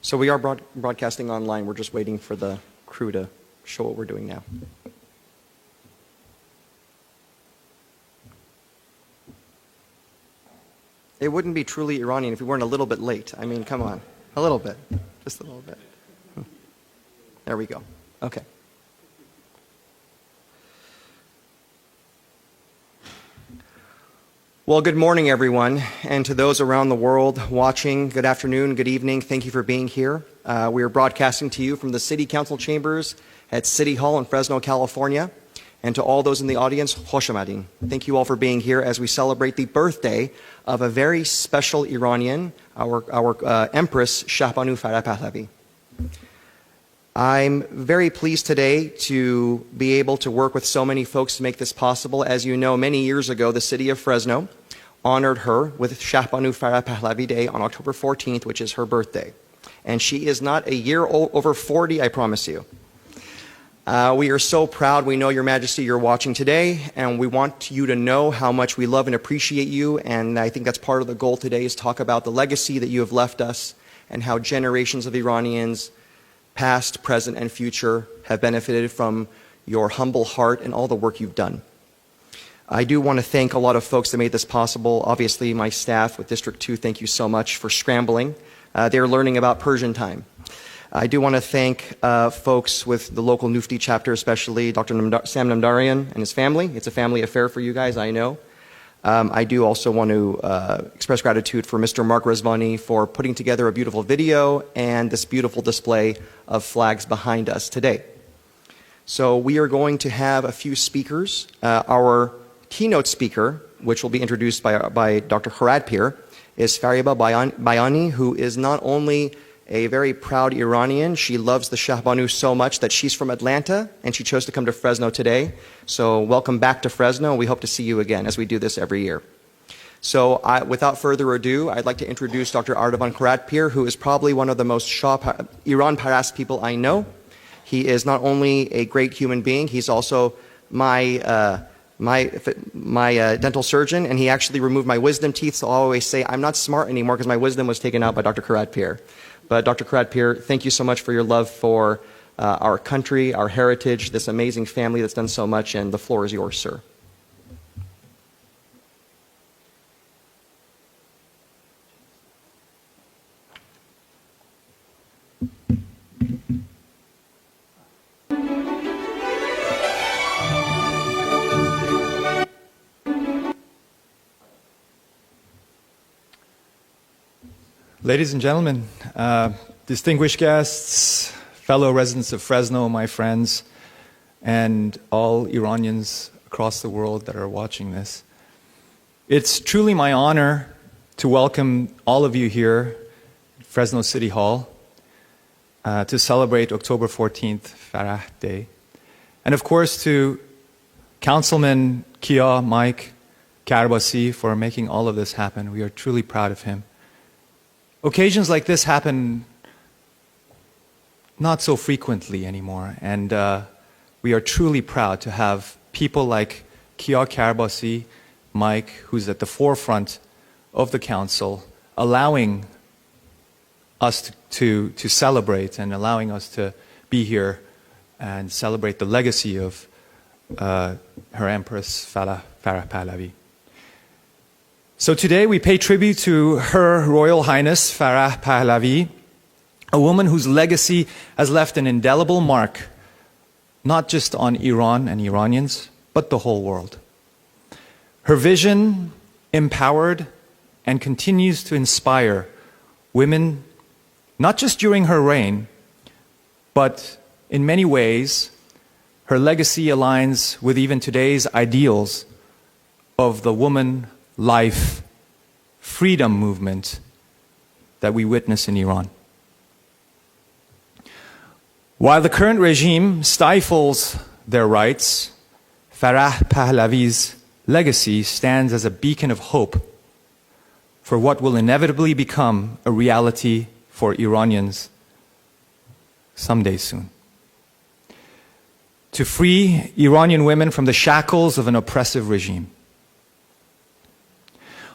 So we are broadcasting online. We're just waiting for the crew to show what we're doing now. It wouldn't be truly Iranian if we weren't a little bit late. I mean, come on. A little bit. Just a little bit. There we go. Okay. Well, good morning, everyone. And to those around the world watching, good afternoon, good evening. Thank you for being here. We are broadcasting to you from the City Council chambers at City Hall in Fresno, California. And to all those in the audience, Khosh Amadeen. Thank you all for being here as we celebrate the birthday of a very special Iranian, our Empress Shahbanoo Farah Pahlavi. I'm very pleased today to be able to work with so many folks to make this possible. As you know, many years ago, the city of Fresno honored her with Shahbanoo Farah Pahlavi Day on October 14th, which is her birthday. And she is not a year over 40, I promise you. We are so proud. We know, Your Majesty, you're watching today, and we want you to know how much we love and appreciate you. And I think that's part of the goal today, is talk about the legacy that you have left us and how generations of Iranians, past, present, and future, have benefited from your humble heart and all the work you've done. I do want to thank a lot of folks that made this possible. Obviously, my staff with District 2, thank you so much for scrambling. They're learning about Persian time. I do want to thank folks with the local Nufti chapter, especially Dr. Sam Namdarian and his family. It's a family affair for you guys, I know. I do also want to express gratitude for Mr. Mark Rezvani for putting together a beautiful video and this beautiful display of flags behind us today. So we are going to have a few speakers. Our keynote speaker, which will be introduced by Dr. Kharadpir, is Fariba Bayani, who is not only a very proud Iranian. She loves the Shahbanoo so much that she's from Atlanta, and she chose to come to Fresno today. So welcome back to Fresno. We hope to see you again as we do this every year. So without further ado, I'd like to introduce Dr. Ardavan Kharadpir, who is probably one of the most Iran Parast people I know. He is not only a great human being, he's also my dental surgeon, and he actually removed my wisdom teeth, so I always say I'm not smart anymore because my wisdom was taken out by Dr. Kharadpir. But Dr. Kharadpir, thank you so much for your love for our country, our heritage, this amazing family that's done so much, and the floor is yours, sir. Ladies and gentlemen, distinguished guests, fellow residents of Fresno, my friends, and all Iranians across the world that are watching this. It's truly my honor to welcome all of you here at Fresno City Hall to celebrate October 14th, Farah Day. And of course to Councilman Kia Mike Karbasi for making all of this happen. We are truly proud of him. Occasions like this happen not so frequently anymore, and we are truly proud to have people like Kia Karbasi, Mike, who's at the forefront of the council, allowing us to celebrate and allowing us to be here and celebrate the legacy of Her Empress Farah Pahlavi. So today we pay tribute to Her Royal Highness Farah Pahlavi, a woman whose legacy has left an indelible mark, not just on Iran and Iranians, but the whole world. Her vision empowered and continues to inspire women, not just during her reign, but in many ways, her legacy aligns with even today's ideals of the woman life, freedom movement that we witness in Iran. While the current regime stifles their rights, Farah Pahlavi's legacy stands as a beacon of hope for what will inevitably become a reality for Iranians someday soon. To free Iranian women from the shackles of an oppressive regime.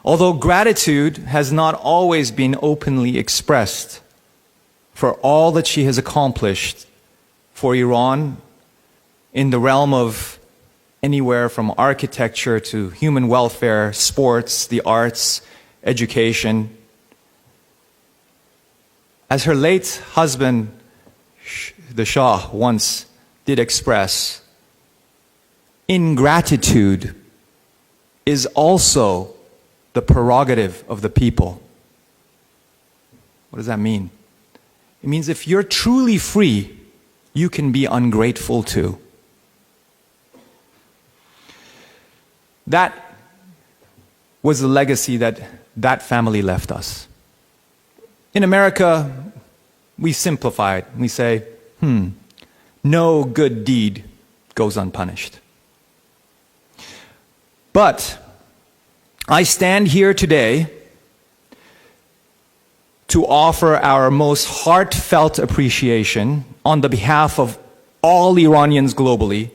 Although gratitude has not always been openly expressed for all that she has accomplished for Iran in the realm of anywhere from architecture to human welfare, sports, the arts, education. As her late husband, the Shah, once did express, ingratitude is also the prerogative of the people. What does that mean? It means if you're truly free, you can be ungrateful too. That was the legacy that that family left us. In America, we simplify it. We say, no good deed goes unpunished. But I stand here today to offer our most heartfelt appreciation on the behalf of all Iranians globally,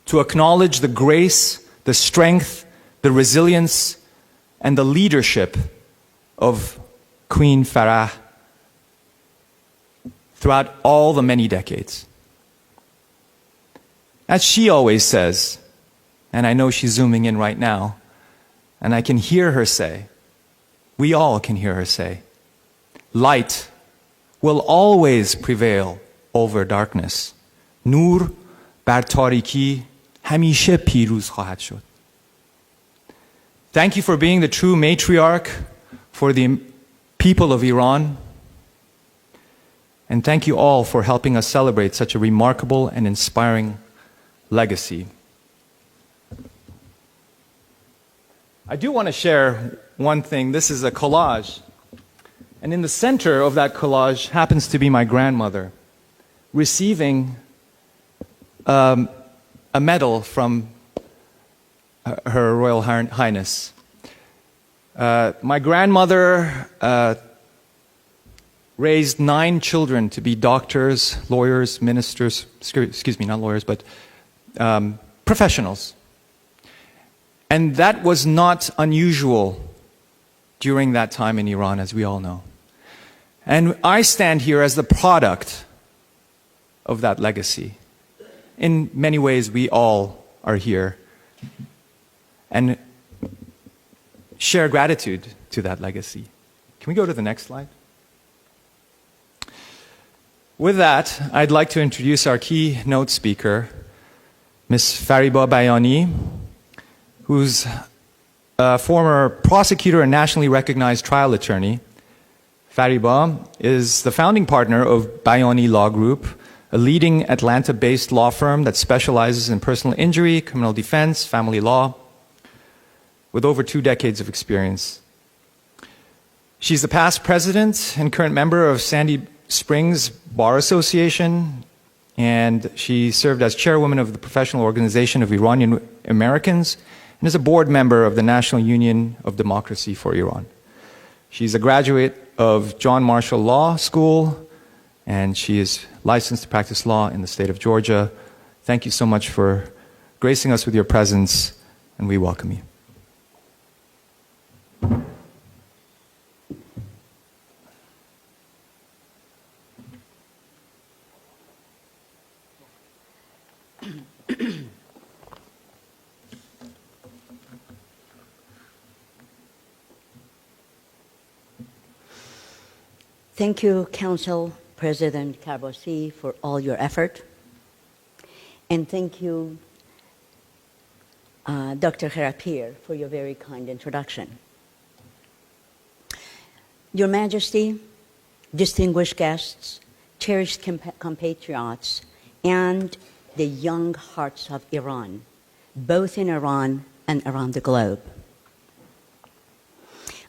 to acknowledge the grace, the strength, the resilience, and the leadership of Queen Farah throughout all the many decades. As she always says, and I know she's zooming in right now, and I can hear her say, we all can hear her say, light will always prevail over darkness. Nur bar tariki hamishe piruz khahad shod. Thank you for being the true matriarch for the people of Iran. And thank you all for helping us celebrate such a remarkable and inspiring legacy. I do want to share one thing. This is a collage. And in the center of that collage happens to be my grandmother receiving a medal from Her Royal Highness. My grandmother raised 9 children to be doctors, lawyers, ministers, excuse me, not lawyers, but professionals. And that was not unusual during that time in Iran, as we all know. And I stand here as the product of that legacy. In many ways, we all are here and share gratitude to that legacy. Can we go to the next slide? With that, I'd like to introduce our keynote speaker, Ms. Fariba Bayani, who's a former prosecutor and nationally recognized trial attorney. Fariba is the founding partner of Bayani Law Group, a leading Atlanta-based law firm that specializes in personal injury, criminal defense, family law, with over 2 decades of experience. She's the past president and current member of Sandy Springs Bar Association, and she served as chairwoman of the Professional Organization of Iranian Americans, and is a board member of the National Union of Democracy for Iran. She's a graduate of John Marshall Law School, and she is licensed to practice law in the state of Georgia. Thank you so much for gracing us with your presence, and we welcome you. Thank you, Council President Karbosi, for all your effort. And thank you, Dr. Kherapir, for your very kind introduction. Your Majesty, distinguished guests, cherished compatriots, and the young hearts of Iran, both in Iran and around the globe.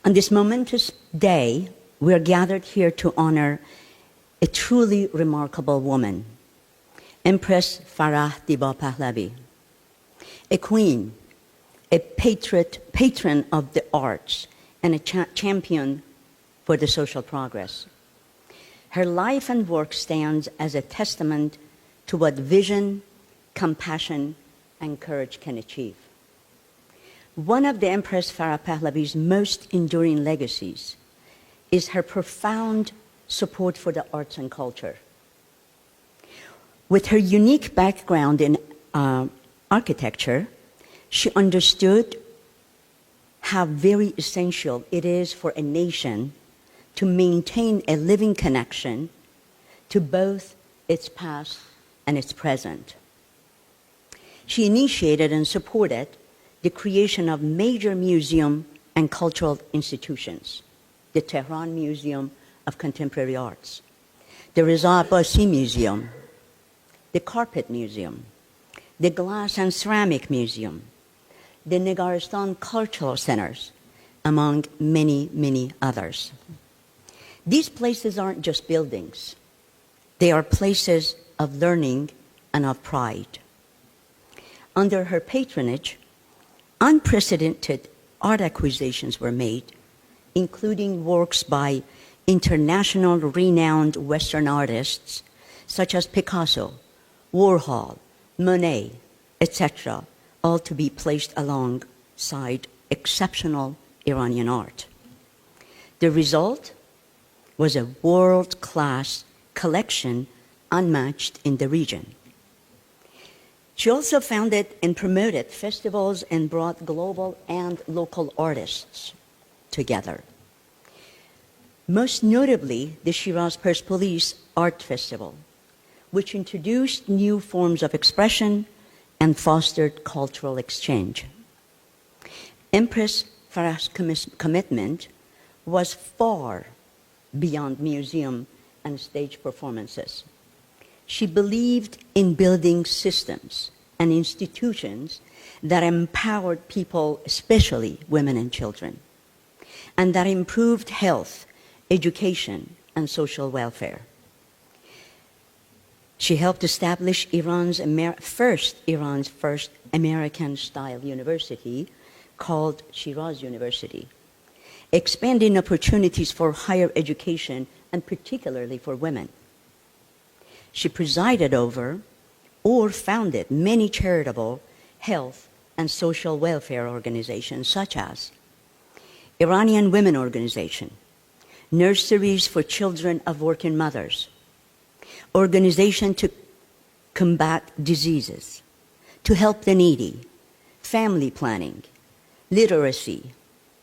On this momentous day, we are gathered here to honor a truly remarkable woman, Empress Farah Diba Pahlavi, a queen, a patron of the arts, and a champion for the social progress. Her life and work stands as a testament to what vision, compassion, and courage can achieve. One of the Empress Farah Pahlavi's most enduring legacies is her profound support for the arts and culture. With her unique background in architecture, she understood how very essential it is for a nation to maintain a living connection to both its past and its present. She initiated and supported the creation of major museum and cultural institutions, the Tehran Museum of Contemporary Arts, the Reza Abbasi Museum, the Carpet Museum, the Glass and Ceramic Museum, the Negaristan Cultural Centers, among many, many others. These places aren't just buildings. They are places of learning and of pride. Under her patronage, unprecedented art acquisitions were made, including works by international renowned Western artists such as Picasso, Warhol, Monet, etc., all to be placed alongside exceptional Iranian art. The result was a world-class collection unmatched in the region. She also founded and promoted festivals and brought global and local artists together. Most notably, the Shiraz Persepolis Art Festival, which introduced new forms of expression and fostered cultural exchange. Empress Farah's commitment was far beyond museum and stage performances. She believed in building systems and institutions that empowered people, especially women and children, and that improved health, education, and social welfare. She helped establish Iran's first American-style university called Shiraz University, expanding opportunities for higher education and particularly for women. She presided over or founded many charitable, health, and social welfare organizations such as Iranian Women Organization, Nurseries for Children of Working Mothers, Organization to Combat Diseases, to Help the Needy, Family Planning, Literacy,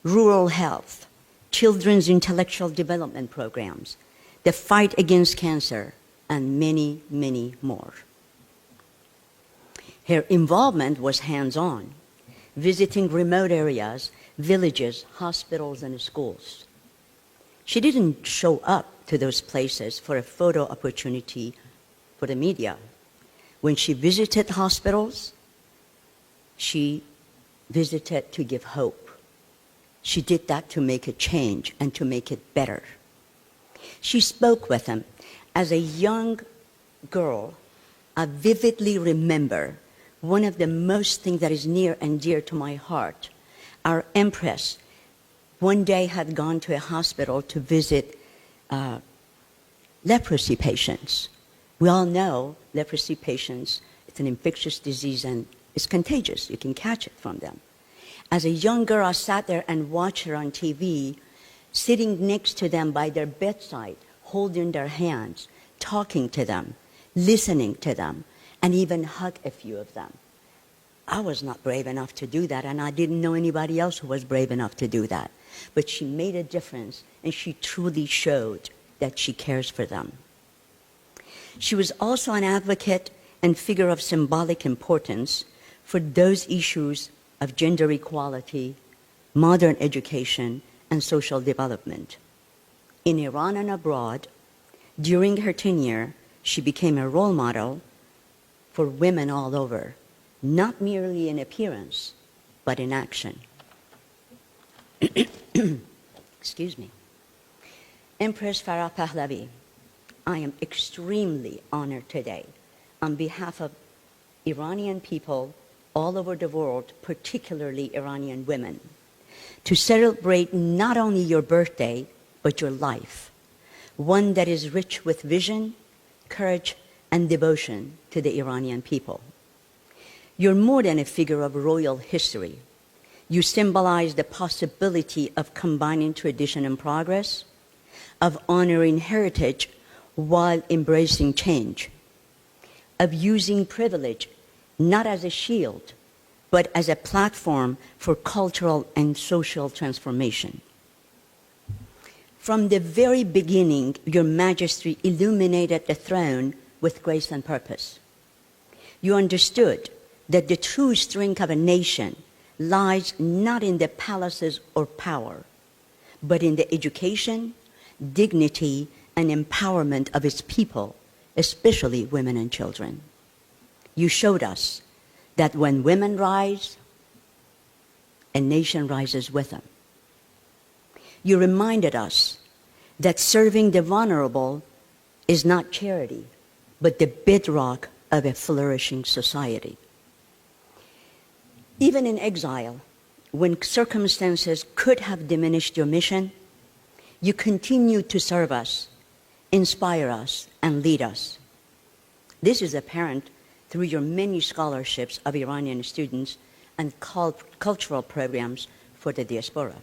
Rural Health, Children's Intellectual Development Programs, the Fight Against Cancer, and many, many more. Her involvement was hands-on, visiting remote areas, villages, hospitals, and schools. She didn't show up to those places for a photo opportunity for the media. When she visited hospitals, she visited to give hope. She did that to make a change and to make it better. She spoke with them. As a young girl, I vividly remember one of the most things that is near and dear to my heart. Our Empress one day had gone to a hospital to visit leprosy patients. We all know leprosy patients, it's an infectious disease and it's contagious. You can catch it from them. As a young girl, I sat there and watched her on TV, sitting next to them by their bedside, holding their hands, talking to them, listening to them, and even hug a few of them. I was not brave enough to do that, and I didn't know anybody else who was brave enough to do that. But she made a difference, and she truly showed that she cares for them. She was also an advocate and figure of symbolic importance for those issues of gender equality, modern education, and social development. In Iran and abroad, during her tenure, she became a role model for women all over, not merely in appearance, but in action. Excuse me. Empress Farah Pahlavi, I am extremely honored today on behalf of Iranian people all over the world, particularly Iranian women, to celebrate not only your birthday, but your life, one that is rich with vision, courage, and devotion to the Iranian people. You're more than a figure of royal history. You symbolize the possibility of combining tradition and progress, of honoring heritage while embracing change, of using privilege not as a shield, but as a platform for cultural and social transformation. From the very beginning, your majesty illuminated the throne with grace and purpose. You understood that the true strength of a nation lies not in the palaces or power, but in the education, dignity, and empowerment of its people, especially women and children. You showed us that when women rise, a nation rises with them. You reminded us that serving the vulnerable is not charity, but the bedrock of a flourishing society. Even in exile, when circumstances could have diminished your mission, you continued to serve us, inspire us, and lead us. This is apparent through your many scholarships of Iranian students and cultural programs for the diaspora.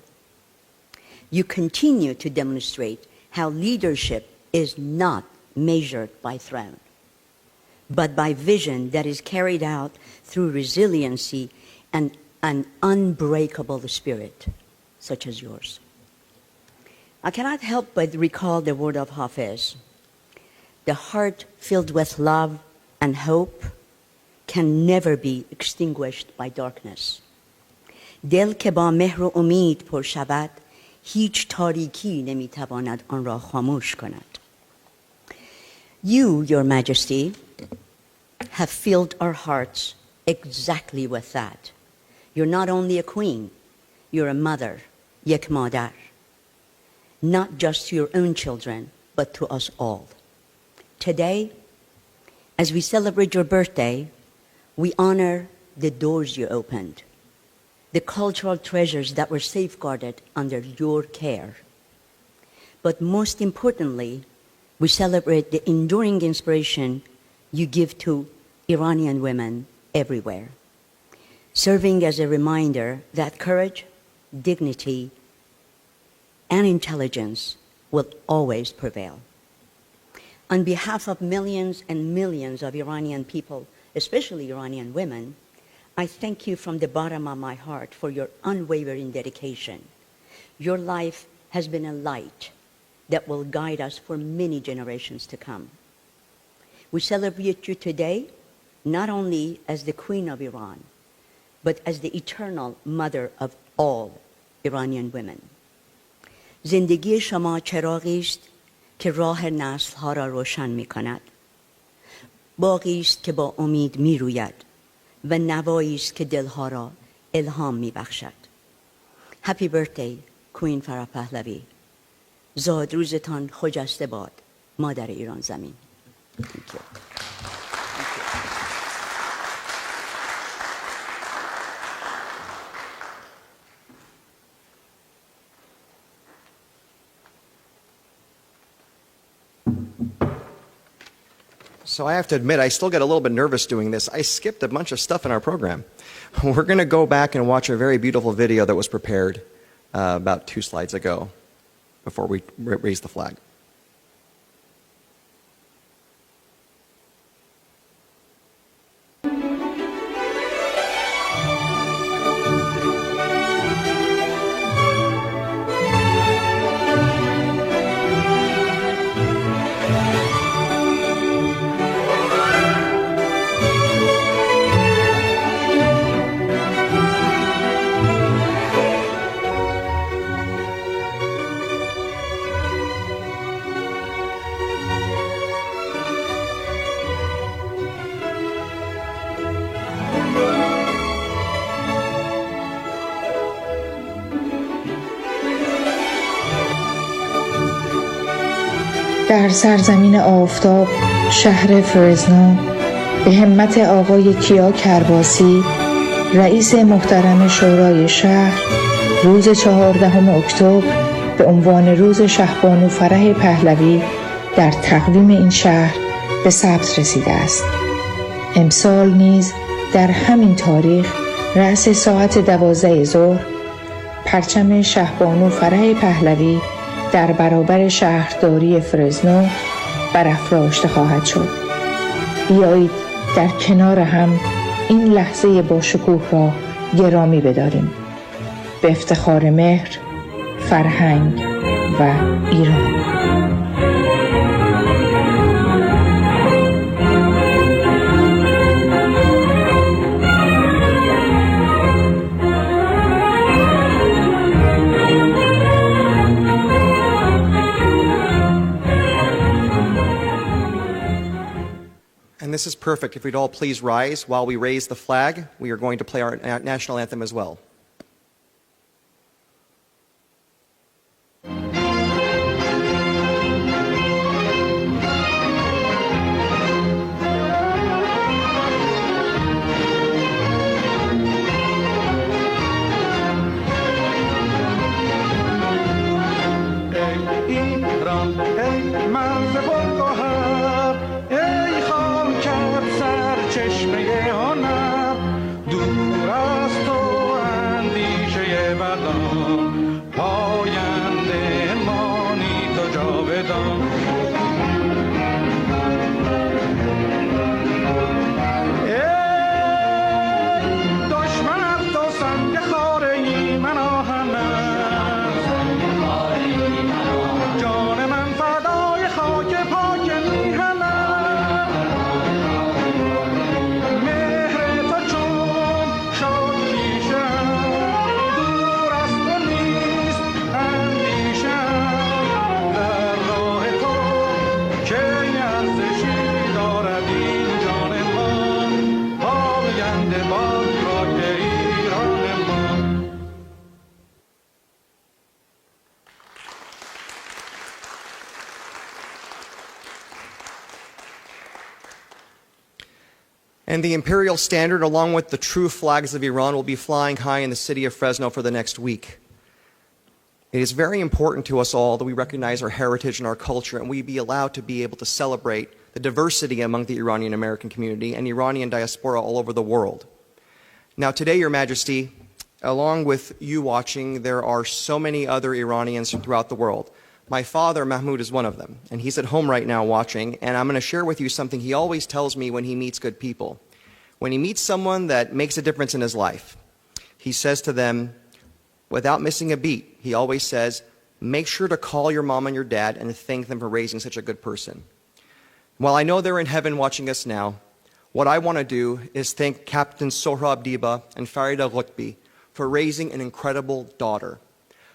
You continue to demonstrate how leadership is not measured by throne, but by vision that is carried out through resiliency and an unbreakable spirit, such as yours. I cannot help but recall the word of Hafiz. The heart filled with love and hope can never be extinguished by darkness. دل که با مهر و امید پر شود هیچ تاریکی نمیتواند آن را خاموش کند. You, Your Majesty, have filled our hearts exactly with that. You're not only a queen, you're a mother, یک مادر. Not just to your own children, but to us all. Today, as we celebrate your birthday, we honor the doors you opened, the cultural treasures that were safeguarded under your care. But most importantly, we celebrate the enduring inspiration you give to Iranian women everywhere, serving as a reminder that courage, dignity, and intelligence will always prevail. On behalf of millions and millions of Iranian people, especially Iranian women, I thank you from the bottom of my heart for your unwavering dedication. Your life has been a light that will guide us for many generations to come. We celebrate you today not only as the Queen of Iran, but as the eternal mother of all Iranian women. زندگی شما چراغی است که راه نسل‌ها را روشن می‌کند. باغی است که با امید می‌روید و نوایی است که دل‌ها را الهام می‌بخشد. Happy birthday, Queen Farah Pahlavi. زاد روزتان خجسته باد، مادر ایران زمین. Thank you. So I have to admit, I still get a little bit nervous doing this. I skipped a bunch of stuff in our program. We're going to go back and watch a very beautiful video that was prepared about 2 slides ago before we raise the flag. در سرزمین آفتاب شهر فرزنو به همت آقای کیا کرباسی رئیس محترم شورای شهر روز 14 اکتبر به عنوان روز شهبانو فرح پهلوی در تقدیم این شهر به ثبت رسیده است. امسال نیز در همین تاریخ رأس ساعت 12 ظهر پرچم شهبانو فرح پهلوی در برابر شهرداری فرزنو برافراشته خواهد شد. بیایید در کنار هم این لحظه با شکوه را گرامی بداریم. به افتخار مهر، فرهنگ و ایران. And this is perfect. If we'd all please rise while we raise the flag, we are going to play our national anthem as well. And the imperial standard, along with the true flags of Iran, will be flying high in the city of Fresno for the next week. It is very important to us all that we recognize our heritage and our culture, and we be allowed to be able to celebrate the diversity among the Iranian American community and Iranian diaspora all over the world. Now, today, Your Majesty, along with you watching, there are so many other Iranians throughout the world. My father, Mahmoud, is one of them, and he's at home right now watching, and I'm going to share with you something he always tells me when he meets good people. When he meets someone that makes a difference in his life, he says to them, without missing a beat, he always says, make sure to call your mom and your dad and thank them for raising such a good person. While I know they're in heaven watching us now, what I want to do is thank Captain Sohrab Diba and Farida Ghutbi for raising an incredible daughter,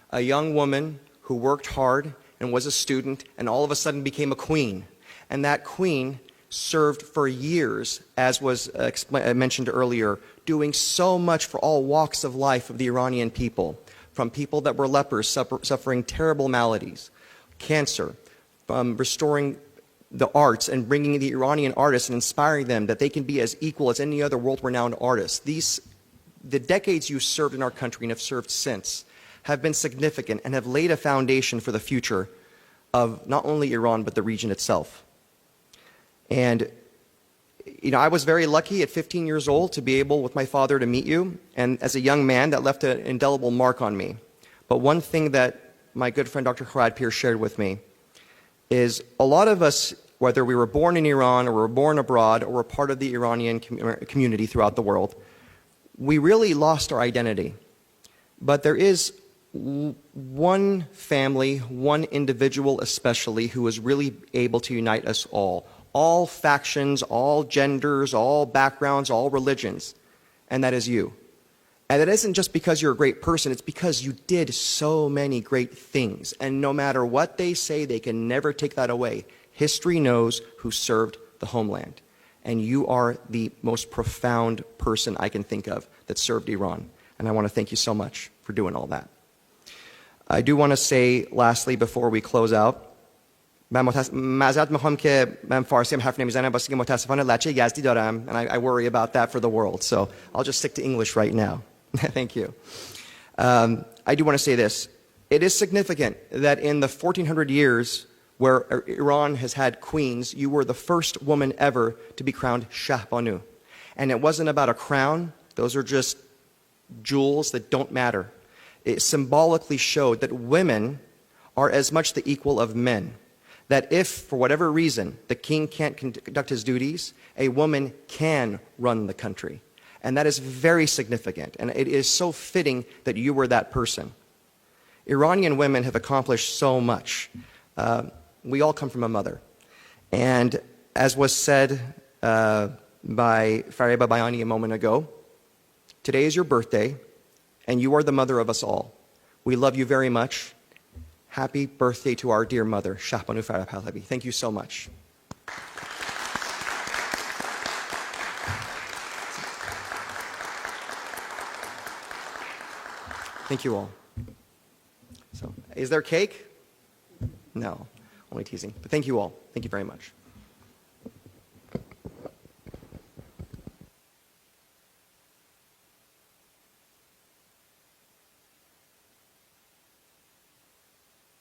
a young woman who worked hard and was a student and all of a sudden became a queen. And that queen served for years, as was mentioned earlier, doing so much for all walks of life of the Iranian people, from people that were lepers suffering terrible maladies, cancer, restoring the arts and bringing the Iranian artists and inspiring them that they can be as equal as any other world-renowned artist. The decades you served in our country and have served since have been significant and have laid a foundation for the future of not only Iran, but the region itself. And, you know, I was very lucky at 15 years old to be able, with my father, to meet you. And as a young man, that left an indelible mark on me. But one thing that my good friend Dr. Kharad Pir shared with me is a lot of us, whether we were born in Iran or were born abroad or were part of the Iranian community throughout the world, we really lost our identity. But there is one family, one individual especially, who is really able to unite us all factions, all genders, all backgrounds, all religions, and that is you. And it isn't just because you're a great person, it's because you did so many great things. And no matter what they say, they can never take that away. History knows who served the homeland. And you are the most profound person I can think of that served Iran. And I want to thank you so much for doing all that. I do want to say, lastly, before we close out, معذرت میخوام که من فارسی هم حرف نمیزنم واسه که متاسفانه لهجه یزدی دارم, and I worry about that for the world, so I'll just stick to English right now. Thank you. I do want to say this. It is significant that in the 1400 years where Iran has had queens, you were the first woman ever to be crowned Shahbanoo. And it wasn't about a crown. Those are just jewels that don't matter. It symbolically showed that women are as much the equal of men. That if, for whatever reason, the king can't conduct his duties, a woman can run the country. And that is very significant, and it is so fitting that you were that person. Iranian women have accomplished so much. We all come from a mother. And as was said by Fariba Bayani a moment ago, today is your birthday, and you are the mother of us all. We love you very much. Happy birthday to our dear mother, Shahbanoo Farah Pahlavi. Thank you so much. Thank you all. So, is there cake? No, only teasing. But thank you all. Thank you very much.